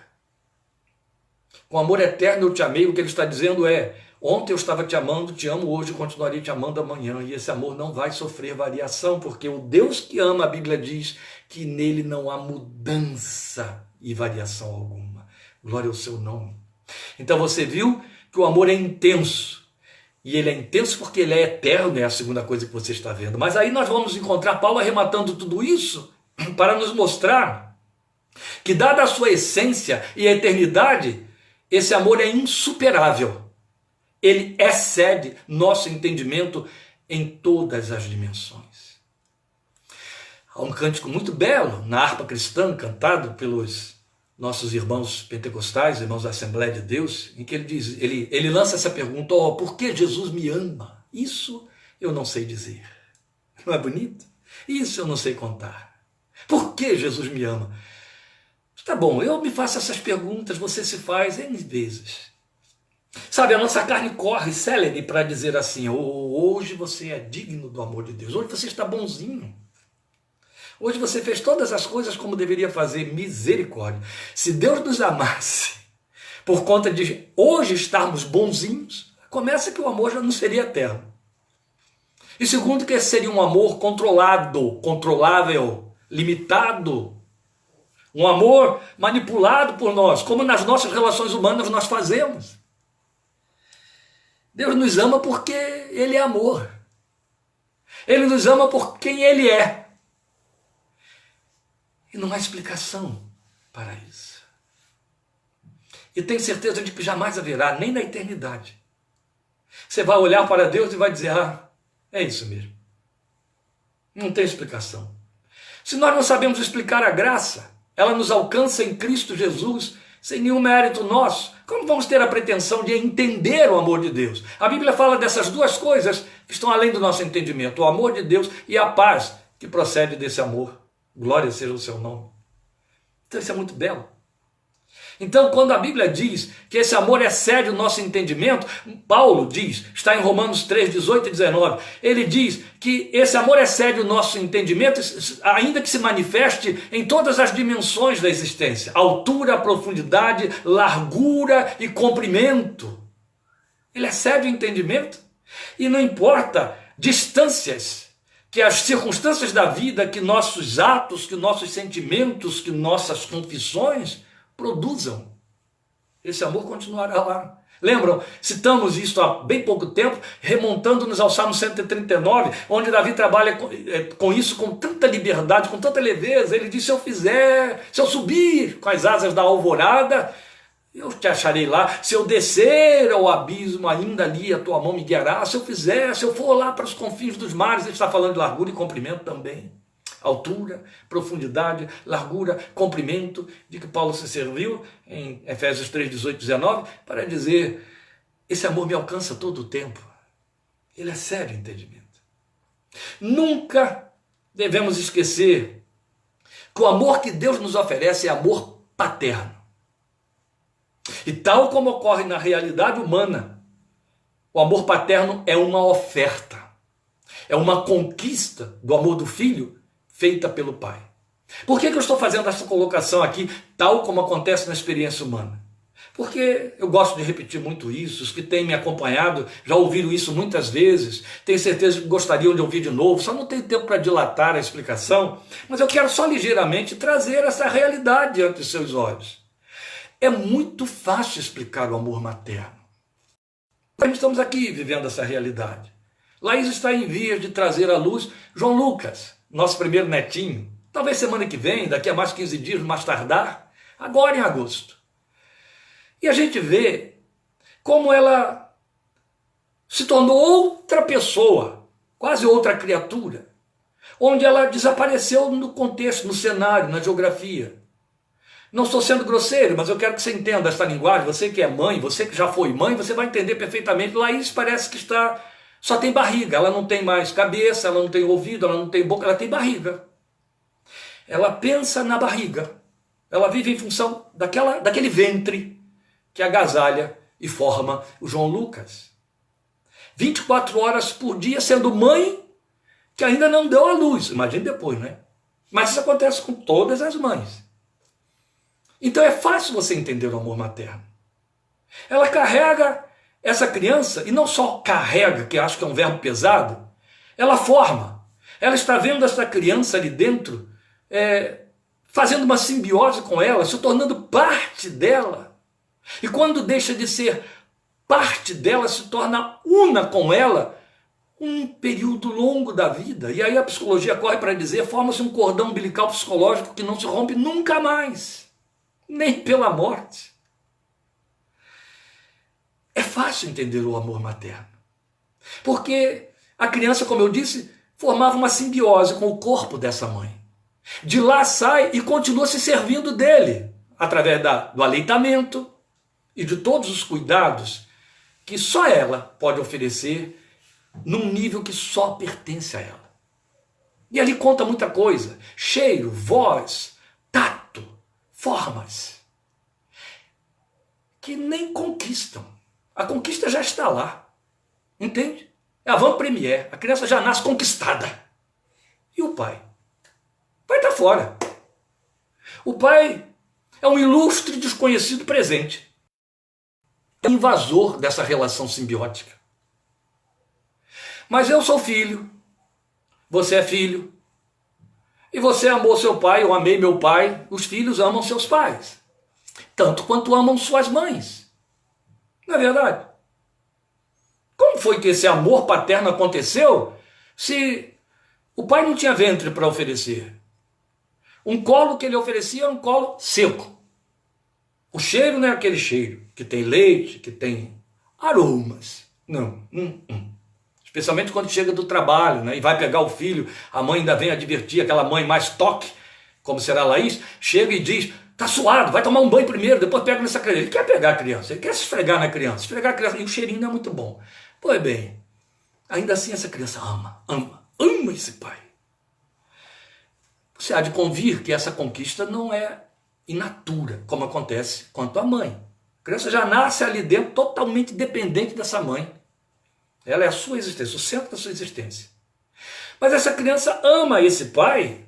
Com amor eterno eu te amei, o que ele está dizendo é, ontem eu estava te amando, te amo hoje e continuarei te amando amanhã. E esse amor não vai sofrer variação, porque o Deus que ama, a Bíblia diz que nele não há mudança e variação alguma. Glória ao seu nome. Então você viu que o amor é intenso. E ele é intenso porque ele é eterno, é a segunda coisa que você está vendo. Mas aí nós vamos encontrar Paulo arrematando tudo isso para nos mostrar que, dada a sua essência e a eternidade, esse amor é insuperável. Ele excede nosso entendimento em todas as dimensões. Há um cântico muito belo na harpa cristã, cantado pelos nossos irmãos pentecostais, irmãos da Assembleia de Deus, em que ele diz, ele lança essa pergunta, por que Jesus me ama? Isso eu não sei dizer. Não é bonito? Isso eu não sei contar. Por que Jesus me ama? Tá bom, eu me faço essas perguntas, você se faz N vezes. Sabe, a nossa carne corre célere para dizer assim, hoje você é digno do amor de Deus, hoje você está bonzinho. Hoje você fez todas as coisas como deveria fazer, misericórdia. Se Deus nos amasse por conta de hoje estarmos bonzinhos, começa que o amor já não seria eterno. E segundo, que esse seria um amor controlado, controlável, limitado. Um amor manipulado por nós, como nas nossas relações humanas nós fazemos. Deus nos ama porque Ele é amor. Ele nos ama por quem Ele é. E não há explicação paraíso. E tem certeza de que jamais haverá, nem na eternidade. Você vai olhar para Deus e vai dizer, é isso mesmo. Não tem explicação. Se nós não sabemos explicar a graça, ela nos alcança em Cristo Jesus, sem nenhum mérito nosso. Como vamos ter a pretensão de entender o amor de Deus? A Bíblia fala dessas duas coisas que estão além do nosso entendimento, o amor de Deus e a paz que procede desse amor. Glória seja o seu nome. Então isso é muito belo. Então, quando a Bíblia diz que esse amor excede o nosso entendimento, Paulo diz, está em Romanos 3, 18 e 19, ele diz que esse amor excede o nosso entendimento, ainda que se manifeste em todas as dimensões da existência, altura, profundidade, largura e comprimento. Ele excede o entendimento e não importa distâncias, que as circunstâncias da vida, que nossos atos, que nossos sentimentos, que nossas confissões produzam. Esse amor continuará lá. Lembram? Citamos isso há bem pouco tempo, remontando-nos ao Salmo 139, onde Davi trabalha com isso com tanta liberdade, com tanta leveza. Ele diz, se eu subir com as asas da alvorada, eu te acharei lá. Se eu descer ao abismo, ainda ali a tua mão me guiará. Se eu for lá para os confins dos mares, ele está falando de largura e comprimento também. Altura, profundidade, largura, comprimento, de que Paulo se serviu em Efésios 3, 18 e 19, para dizer, esse amor me alcança todo o tempo. Ele excede o entendimento. Nunca devemos esquecer que o amor que Deus nos oferece é amor paterno. E tal como ocorre na realidade humana, o amor paterno é uma oferta, é uma conquista do amor do filho feita pelo pai. Por que eu estou fazendo essa colocação aqui, tal como acontece na experiência humana? Porque eu gosto de repetir muito isso, os que têm me acompanhado já ouviram isso muitas vezes, tenho certeza que gostariam de ouvir de novo, só não tenho tempo para dilatar a explicação, mas eu quero só ligeiramente trazer essa realidade diante dos seus olhos. É muito fácil explicar o amor materno. Nós estamos aqui vivendo essa realidade. Laís está em vias de trazer à luz João Lucas, nosso primeiro netinho, talvez semana que vem, daqui a mais 15 dias, mais tardar, agora em agosto. E a gente vê como ela se tornou outra pessoa, quase outra criatura, onde ela desapareceu no contexto, no cenário, na geografia. Não estou sendo grosseiro, mas eu quero que você entenda essa linguagem, você que é mãe, você que já foi mãe, você vai entender perfeitamente. Laís parece que só tem barriga, ela não tem mais cabeça, ela não tem ouvido, ela não tem boca, ela tem barriga. Ela pensa na barriga, ela vive em função daquele ventre que agasalha e forma o João Lucas. 24 horas por dia sendo mãe que ainda não deu à luz, imagine depois, né? Mas isso acontece com todas as mães. Então é fácil você entender o amor materno. Ela carrega essa criança, e não só carrega, que acho que é um verbo pesado, ela forma. Ela está vendo essa criança ali dentro, fazendo uma simbiose com ela, se tornando parte dela. E quando deixa de ser parte dela, se torna una com ela, um período longo da vida. E aí a psicologia corre para dizer, forma-se um cordão umbilical psicológico que não se rompe nunca mais, nem pela morte. É fácil entender o amor materno, porque a criança, como eu disse, formava uma simbiose com o corpo dessa mãe. De lá sai e continua se servindo dele, através do aleitamento e de todos os cuidados que só ela pode oferecer num nível que só pertence a ela. E ali conta muita coisa, cheiro, voz, tato, formas, que nem conquistam. A conquista já está lá, entende? É a avant-première, a criança já nasce conquistada. E o pai? O pai está fora. O pai é um ilustre desconhecido presente. É um invasor dessa relação simbiótica. Mas eu sou filho, você é filho, e você amou seu pai, eu amei meu pai, os filhos amam seus pais, tanto quanto amam suas mães. Não é verdade? Como foi que esse amor paterno aconteceu se o pai não tinha ventre para oferecer? Um colo que ele oferecia era um colo seco. O cheiro não é aquele cheiro que tem leite, que tem aromas. Não. Especialmente quando chega do trabalho, né, e vai pegar o filho, a mãe ainda vem advertir, aquela mãe mais toque, como será a Laís, chega e diz, tá suado, vai tomar um banho primeiro, depois pega nessa criança. Ele quer pegar a criança, ele quer se esfregar na criança, e o cheirinho não é muito bom. Pois bem, ainda assim essa criança ama esse pai. Você há de convir que essa conquista não é inatura, como acontece quanto à mãe. A criança já nasce ali dentro totalmente dependente dessa mãe. Ela é a sua existência, o centro da sua existência. Mas essa criança ama esse pai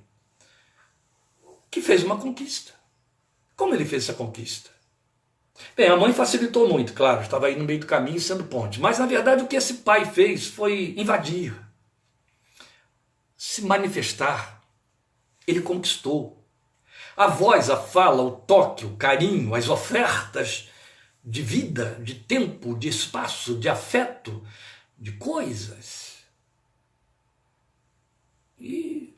que fez uma conquista. Como ele fez essa conquista? Bem, a mãe facilitou muito, claro, estava aí no meio do caminho sendo ponte. Mas na verdade o que esse pai fez foi invadir, se manifestar. Ele conquistou. A voz, a fala, o toque, o carinho, as ofertas de vida, de tempo, de espaço, de afeto, de coisas. E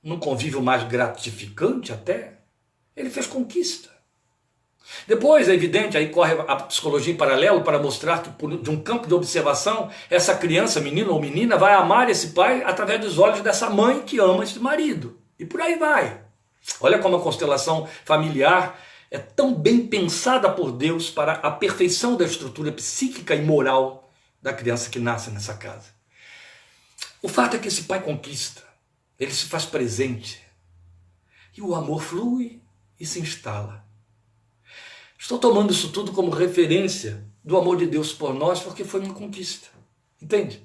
num convívio mais gratificante até, ele fez conquista. Depois, é evidente, aí corre a psicologia em paralelo para mostrar que de um campo de observação, essa criança, menino ou menina, vai amar esse pai através dos olhos dessa mãe que ama esse marido. E por aí vai. Olha como a constelação familiar é tão bem pensada por Deus para a perfeição da estrutura psíquica e moral da criança que nasce nessa casa. O fato é que esse pai conquista, ele se faz presente, e o amor flui e se instala. Estou tomando isso tudo como referência do amor de Deus por nós, porque foi uma conquista. Entende?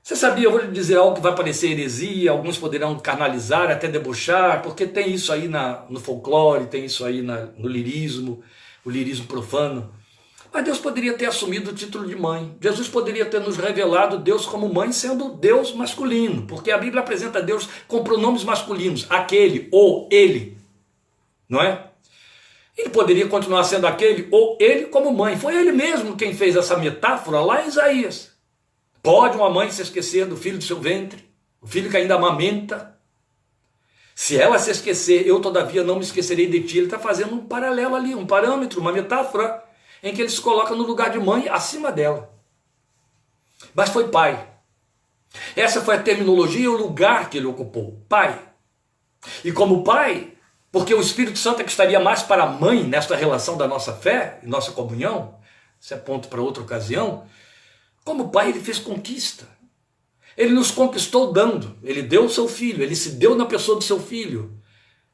Você sabia, eu vou lhe dizer algo que vai parecer heresia, alguns poderão carnalizar, até debochar, porque tem isso aí no folclore, tem isso aí no lirismo, o lirismo profano. Mas Deus poderia ter assumido o título de mãe. Jesus poderia ter nos revelado Deus como mãe, sendo Deus masculino, porque a Bíblia apresenta Deus com pronomes masculinos, aquele ou ele, não é? Ele poderia continuar sendo aquele ou ele como mãe. Foi ele mesmo quem fez essa metáfora lá em Isaías. Pode uma mãe se esquecer do filho do seu ventre, o filho que ainda amamenta? Se ela se esquecer, eu todavia não me esquecerei de ti. Ele está fazendo um paralelo ali, um parâmetro, uma metáfora, em que ele se coloca no lugar de mãe acima dela. Mas foi pai. Essa foi a terminologia e o lugar que ele ocupou, pai. E como pai, porque o Espírito Santo é que estaria mais para a mãe nesta relação da nossa fé e nossa comunhão, isso é ponto para outra ocasião. Como pai, ele fez conquista. Ele nos conquistou dando. Ele deu o seu filho, ele se deu na pessoa do seu filho.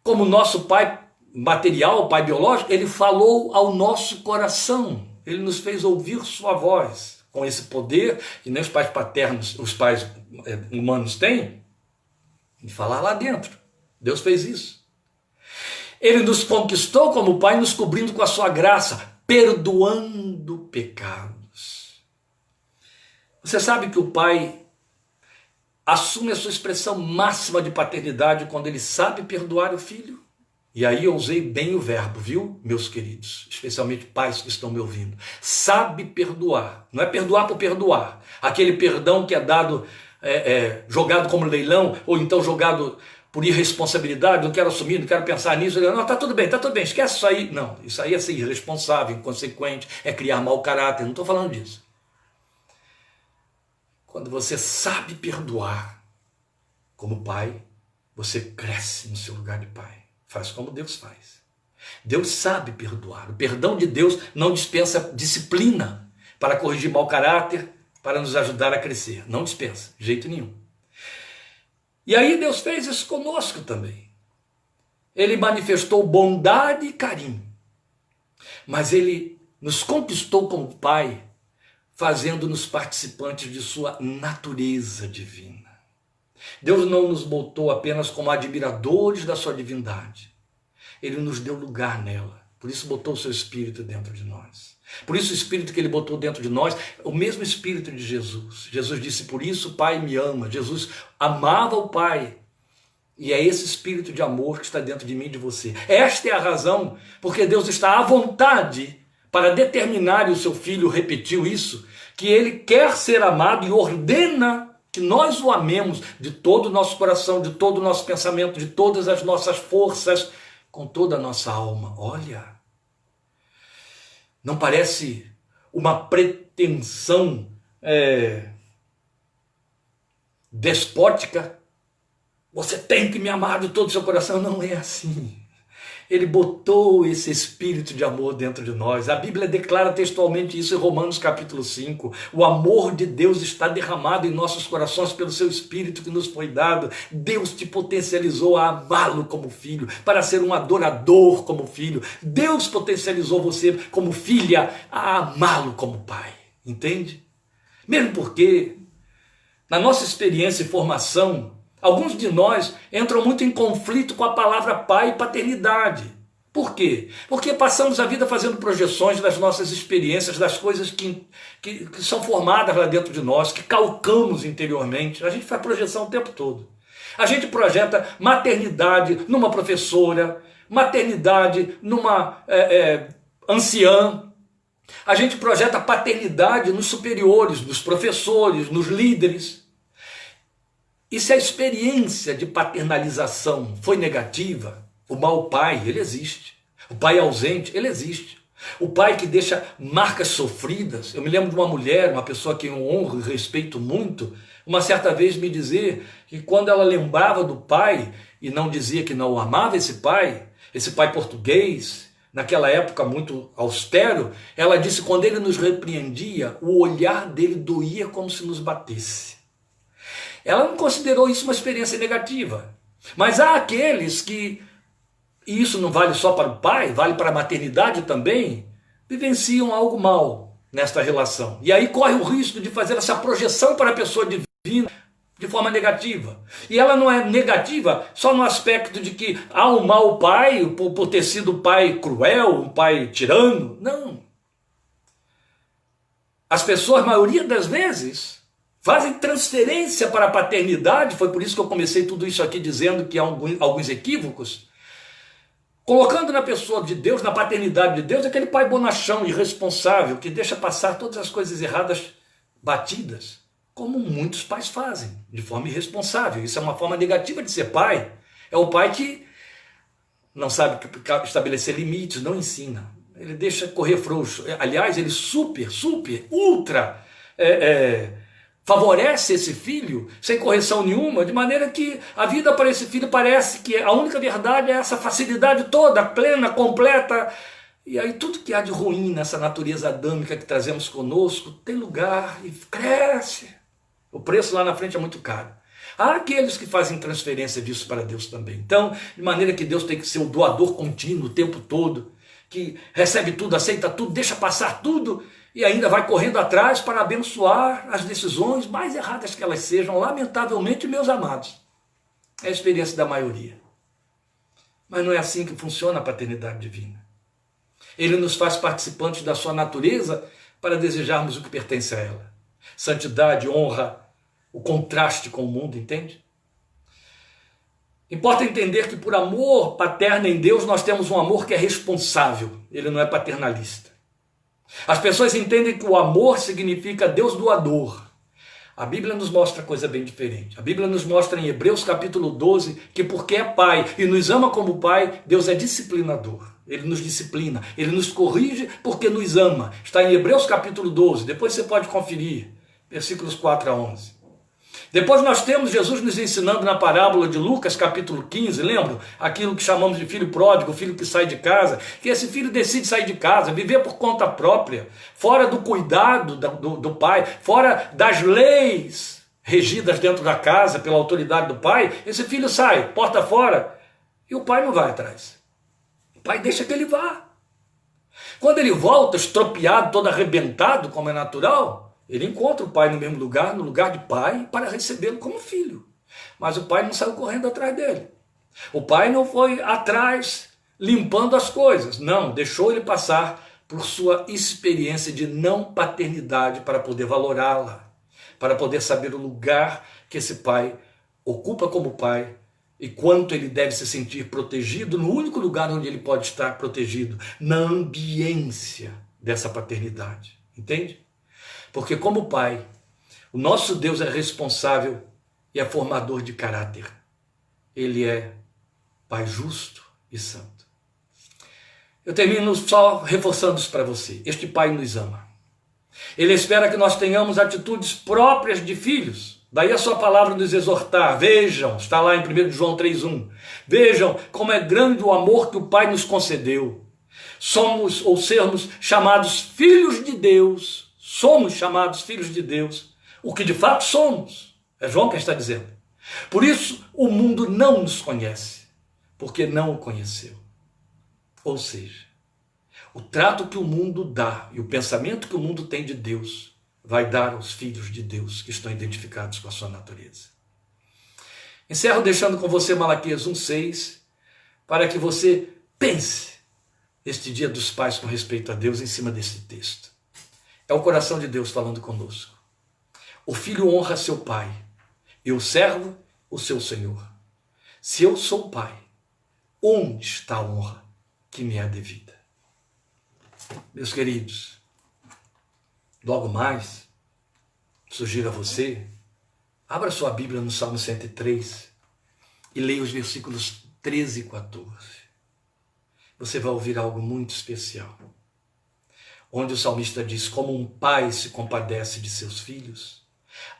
Como nosso pai material, pai biológico, ele falou ao nosso coração. Ele nos fez ouvir sua voz. Com esse poder que nem os pais paternos, os pais humanos têm, de falar lá dentro. Deus fez isso. Ele nos conquistou como pai, nos cobrindo com a sua graça, perdoando pecados. Você sabe que o pai assume a sua expressão máxima de paternidade quando ele sabe perdoar o filho? E aí eu usei bem o verbo, viu, meus queridos? Especialmente pais que estão me ouvindo. Sabe perdoar. Não é perdoar por perdoar. Aquele perdão que é dado, jogado como leilão, ou então jogado por irresponsabilidade, não quero assumir, não quero pensar nisso. Não, tá tudo bem, esquece isso aí. Não, isso aí é ser irresponsável, inconsequente, é criar mau caráter, não estou falando disso. Quando você sabe perdoar como pai, você cresce no seu lugar de pai. Faz como Deus faz. Deus sabe perdoar. O perdão de Deus não dispensa disciplina para corrigir mau caráter, para nos ajudar a crescer. Não dispensa, de jeito nenhum. E aí Deus fez isso conosco também. Ele manifestou bondade e carinho. Mas ele nos conquistou como pai, fazendo-nos participantes de sua natureza divina. Deus não nos botou apenas como admiradores da sua divindade. Ele nos deu lugar nela. Por isso botou o seu Espírito dentro de nós. Por isso o Espírito que ele botou dentro de nós, o mesmo Espírito de Jesus. Jesus disse, por isso o Pai me ama. Jesus amava o Pai. E é esse Espírito de amor que está dentro de mim e de você. Esta é a razão porque Deus está à vontade para determinar, e o seu Filho repetiu isso, que ele quer ser amado e ordena que nós o amemos de todo o nosso coração, de todo o nosso pensamento, de todas as nossas forças, com toda a nossa alma. Olha, não parece uma pretensão despótica? Você tem que me amar de todo o seu coração. Não é assim. Ele botou esse espírito de amor dentro de nós. A Bíblia declara textualmente isso em Romanos capítulo 5. O amor de Deus está derramado em nossos corações pelo seu espírito que nos foi dado. Deus te potencializou a amá-lo como filho, para ser um adorador como filho. Deus potencializou você como filha a amá-lo como pai. Entende? Mesmo porque, na nossa experiência e formação, alguns de nós entram muito em conflito com a palavra pai e paternidade. Por quê? Porque passamos a vida fazendo projeções das nossas experiências, das coisas que são formadas lá dentro de nós, que calcamos interiormente. A gente faz projeção o tempo todo. A gente projeta maternidade numa professora, maternidade numa anciã. A gente projeta paternidade nos superiores, nos professores, nos líderes. E se a experiência de paternalização foi negativa, o mau pai, ele existe. O pai ausente, ele existe. O pai que deixa marcas sofridas. Eu me lembro de uma mulher, uma pessoa que eu honro e respeito muito, uma certa vez me dizer que quando ela lembrava do pai e não dizia que não amava esse pai português, naquela época muito austero, ela disse que quando ele nos repreendia, o olhar dele doía como se nos batesse. Ela não considerou isso uma experiência negativa. Mas há aqueles que, e isso não vale só para o pai, vale para a maternidade também, vivenciam algo mal nesta relação. E aí corre o risco de fazer essa projeção para a pessoa divina de forma negativa. E ela não é negativa só no aspecto de que há um mau pai, por ter sido um pai cruel, um pai tirano. Não. As pessoas, a maioria das vezes, fazem transferência para a paternidade. Foi por isso que eu comecei tudo isso aqui dizendo que há alguns equívocos. Colocando na pessoa de Deus, na paternidade de Deus, aquele pai bonachão, irresponsável, que deixa passar todas as coisas erradas batidas, como muitos pais fazem, de forma irresponsável. Isso é uma forma negativa de ser pai. É o pai que não sabe estabelecer limites, não ensina. Ele deixa correr frouxo. Aliás, ele ultra favorece esse filho sem correção nenhuma, de maneira que a vida para esse filho parece que a única verdade é essa facilidade toda, plena, completa. E aí tudo que há de ruim nessa natureza adâmica que trazemos conosco tem lugar e cresce. O preço lá na frente é muito caro. Há aqueles que fazem transferência disso para Deus também. Então, de maneira que Deus tem que ser o doador contínuo o tempo todo, que recebe tudo, aceita tudo, deixa passar tudo, e ainda vai correndo atrás para abençoar as decisões, mais erradas que elas sejam, lamentavelmente, meus amados. É a experiência da maioria. Mas não é assim que funciona a paternidade divina. Ele nos faz participantes da sua natureza para desejarmos o que pertence a ela. Santidade, honra, o contraste com o mundo, entende? Importa entender que por amor paterno em Deus nós temos um amor que é responsável. Ele não é paternalista. As pessoas entendem que o amor significa Deus doador. A Bíblia nos mostra coisa bem diferente. A Bíblia nos mostra em Hebreus capítulo 12 que porque é pai e nos ama como pai, Deus é disciplinador. Ele nos disciplina, ele nos corrige porque nos ama. Está em Hebreus capítulo 12, depois você pode conferir, versículos 4 a 11. Depois nós temos Jesus nos ensinando na parábola de Lucas capítulo 15, lembram? Aquilo que chamamos de filho pródigo, o filho que sai de casa, que esse filho decide sair de casa, viver por conta própria, fora do cuidado do pai, fora das leis regidas dentro da casa pela autoridade do pai. Esse filho sai, porta fora, e o pai não vai atrás. O pai deixa que ele vá. Quando ele volta, estropiado, todo arrebentado, como é natural, ele encontra o pai no mesmo lugar, no lugar de pai, para recebê-lo como filho. Mas o pai não saiu correndo atrás dele. O pai não foi atrás limpando as coisas. Não, deixou ele passar por sua experiência de não paternidade para poder valorá-la, para poder saber o lugar que esse pai ocupa como pai e quanto ele deve se sentir protegido no único lugar onde ele pode estar protegido, na ambiência dessa paternidade. Entende? Porque como pai, O nosso Deus é responsável e é formador de caráter. Ele é Pai justo e santo. Eu termino só reforçando isso para você. Este Pai nos ama. Ele espera que nós tenhamos atitudes próprias de filhos. Daí a sua palavra nos exortar. Vejam, está lá em 1 João 3,1. Vejam como é grande o amor que o Pai nos concedeu. Somos ou sermos chamados filhos de Deus. Somos chamados filhos de Deus. O que de fato somos. É João quem está dizendo. Por isso o mundo não nos conhece, porque não o conheceu. Ou seja, o trato que o mundo dá e o pensamento que o mundo tem de Deus vai dar aos filhos de Deus que estão identificados com a sua natureza. Encerro deixando com você Malaquias 1,6 para que você pense este Dia dos Pais com respeito a Deus em cima desse texto. É o coração de Deus falando conosco. O filho honra seu pai e o servo o seu senhor. Se eu sou pai, onde está a honra que me é devida? Meus queridos, logo mais, sugiro a você, abra sua Bíblia no Salmo 103 e leia os versículos 13 e 14. Você vai ouvir algo muito especial, onde o salmista diz: como um pai se compadece de seus filhos,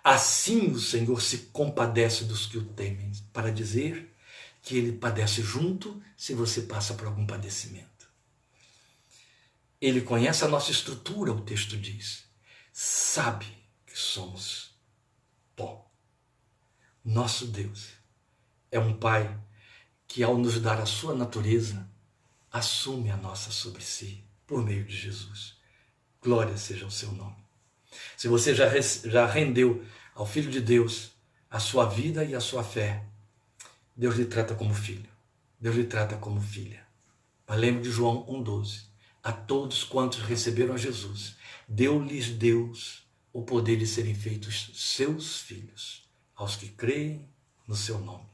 assim o Senhor se compadece dos que o temem, para dizer que ele padece junto se você passa por algum padecimento. Ele conhece a nossa estrutura, o texto diz. Sabe que somos pó. Nosso Deus é um Pai que, ao nos dar a sua natureza, assume a nossa sobre si, por meio de Jesus. Glória seja o seu nome. Se você já rendeu ao Filho de Deus a sua vida e a sua fé, Deus lhe trata como filho. Deus lhe trata como filha. Mas lembre de João 1,12. A todos quantos receberam a Jesus, deu-lhes Deus o poder de serem feitos seus filhos, aos que creem no seu nome.